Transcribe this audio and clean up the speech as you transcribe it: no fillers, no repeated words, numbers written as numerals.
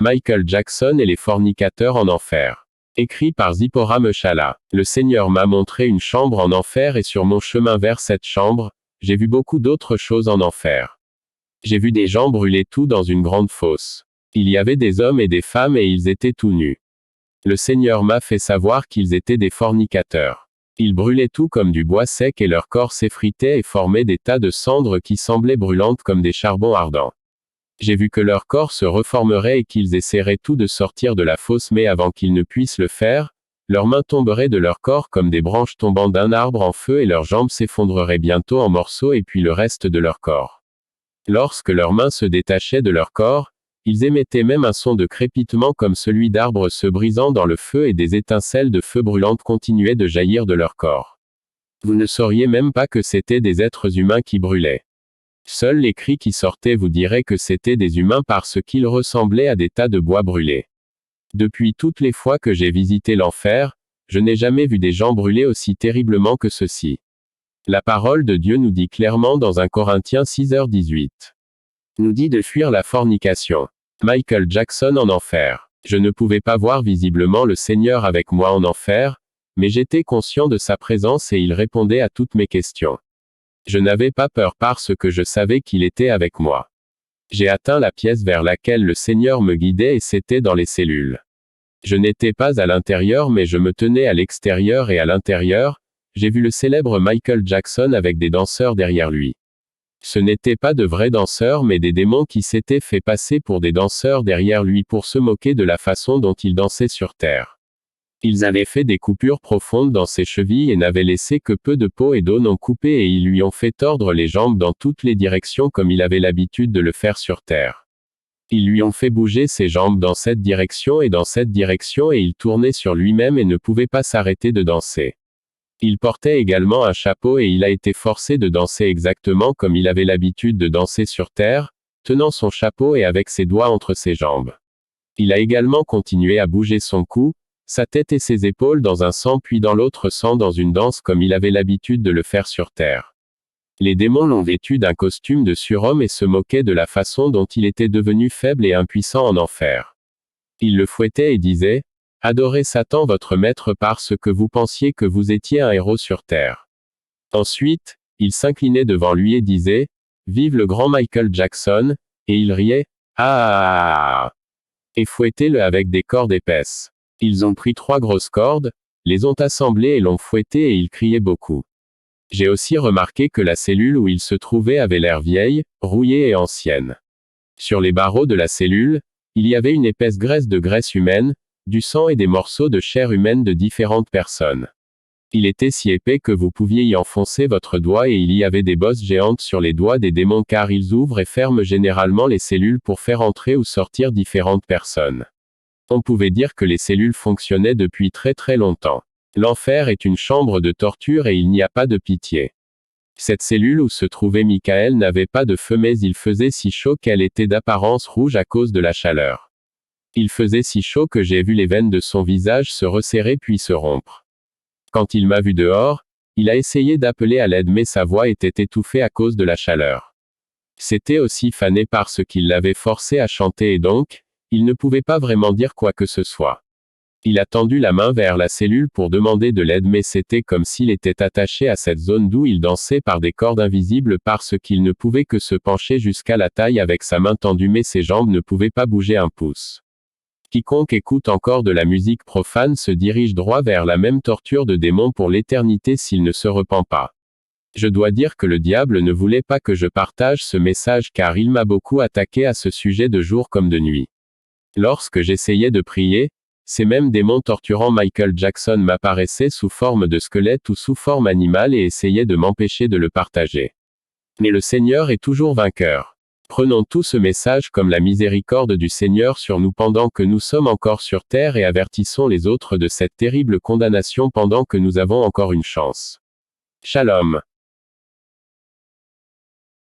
Michael Jackson et les fornicateurs en enfer. Écrit par Zipporah Mechala. Le Seigneur m'a montré une chambre en enfer et sur mon chemin vers cette chambre, j'ai vu beaucoup d'autres choses en enfer. J'ai vu des gens brûler tout dans une grande fosse. Il y avait des hommes et des femmes et ils étaient tout nus. Le Seigneur m'a fait savoir qu'ils étaient des fornicateurs. Ils brûlaient tout comme du bois sec et leur corps s'effritait et formait des tas de cendres qui semblaient brûlantes comme des charbons ardents. J'ai vu que leur corps se reformerait et qu'ils essaieraient tout de sortir de la fosse mais avant qu'ils ne puissent le faire, leurs mains tomberaient de leur corps comme des branches tombant d'un arbre en feu et leurs jambes s'effondreraient bientôt en morceaux et puis le reste de leur corps. Lorsque leurs mains se détachaient de leur corps, ils émettaient même un son de crépitement comme celui d'arbres se brisant dans le feu et des étincelles de feu brûlantes continuaient de jaillir de leur corps. Vous ne sauriez même pas que c'étaient des êtres humains qui brûlaient. Seuls les cris qui sortaient vous diraient que c'étaient des humains parce qu'ils ressemblaient à des tas de bois brûlés. Depuis toutes les fois que j'ai visité l'enfer, je n'ai jamais vu des gens brûler aussi terriblement que ceux-ci. La parole de Dieu nous dit clairement dans 1 Corinthiens 6h18. Nous dit de fuir la fornication. Michael Jackson en enfer. Je ne pouvais pas voir visiblement le Seigneur avec moi en enfer, mais j'étais conscient de sa présence et il répondait à toutes mes questions. Je n'avais pas peur parce que je savais qu'il était avec moi. J'ai atteint la pièce vers laquelle le Seigneur me guidait et c'était dans les cellules. Je n'étais pas à l'intérieur mais je me tenais à l'extérieur et à l'intérieur, j'ai vu le célèbre Michael Jackson avec des danseurs derrière lui. Ce n'étaient pas de vrais danseurs mais des démons qui s'étaient fait passer pour des danseurs derrière lui pour se moquer de la façon dont il dansait sur terre. Ils avaient fait des coupures profondes dans ses chevilles et n'avaient laissé que peu de peau et d'eau non coupée et ils lui ont fait tordre les jambes dans toutes les directions comme il avait l'habitude de le faire sur terre. Ils lui ont fait bouger ses jambes dans cette direction et dans cette direction et il tournait sur lui-même et ne pouvait pas s'arrêter de danser. Il portait également un chapeau et il a été forcé de danser exactement comme il avait l'habitude de danser sur terre, tenant son chapeau et avec ses doigts entre ses jambes. Il a également continué à bouger son cou, sa tête et ses épaules dans un sens puis dans l'autre sens dans une danse comme il avait l'habitude de le faire sur terre. Les démons l'ont vêtu d'un costume de surhomme et se moquaient de la façon dont il était devenu faible et impuissant en enfer. Ils le fouettaient et disaient, « Adorez Satan votre maître parce que vous pensiez que vous étiez un héros sur terre. » Ensuite, ils s'inclinaient devant lui et disaient, « Vive le grand Michael Jackson » et ils riaient, « Ah !» et fouettaient-le avec des cordes épaisses. Ils ont pris 3 grosses cordes, les ont assemblées et l'ont fouetté et ils criaient beaucoup. J'ai aussi remarqué que la cellule où il se trouvait avait l'air vieille, rouillée et ancienne. Sur les barreaux de la cellule, il y avait une épaisse graisse de graisse humaine, du sang et des morceaux de chair humaine de différentes personnes. Il était si épais que vous pouviez y enfoncer votre doigt et il y avait des bosses géantes sur les doigts des démons car ils ouvrent et ferment généralement les cellules pour faire entrer ou sortir différentes personnes. On pouvait dire que les cellules fonctionnaient depuis très très longtemps. L'enfer est une chambre de torture et il n'y a pas de pitié. Cette cellule où se trouvait Michael n'avait pas de feu mais il faisait si chaud qu'elle était d'apparence rouge à cause de la chaleur. Il faisait si chaud que j'ai vu les veines de son visage se resserrer puis se rompre. Quand il m'a vu dehors, il a essayé d'appeler à l'aide mais sa voix était étouffée à cause de la chaleur. C'était aussi fané parce qu'il l'avait forcé à chanter et donc, il ne pouvait pas vraiment dire quoi que ce soit. Il a tendu la main vers la cellule pour demander de l'aide mais c'était comme s'il était attaché à cette zone d'où il dansait par des cordes invisibles parce qu'il ne pouvait que se pencher jusqu'à la taille avec sa main tendue mais ses jambes ne pouvaient pas bouger un pouce. Quiconque écoute encore de la musique profane se dirige droit vers la même torture de démon pour l'éternité s'il ne se repent pas. Je dois dire que le diable ne voulait pas que je partage ce message car il m'a beaucoup attaqué à ce sujet de jour comme de nuit. Lorsque j'essayais de prier, ces mêmes démons torturant Michael Jackson m'apparaissaient sous forme de squelette ou sous forme animale et essayaient de m'empêcher de le partager. Mais le Seigneur est toujours vainqueur. Prenons tout ce message comme la miséricorde du Seigneur sur nous pendant que nous sommes encore sur terre et avertissons les autres de cette terrible condamnation pendant que nous avons encore une chance. Shalom.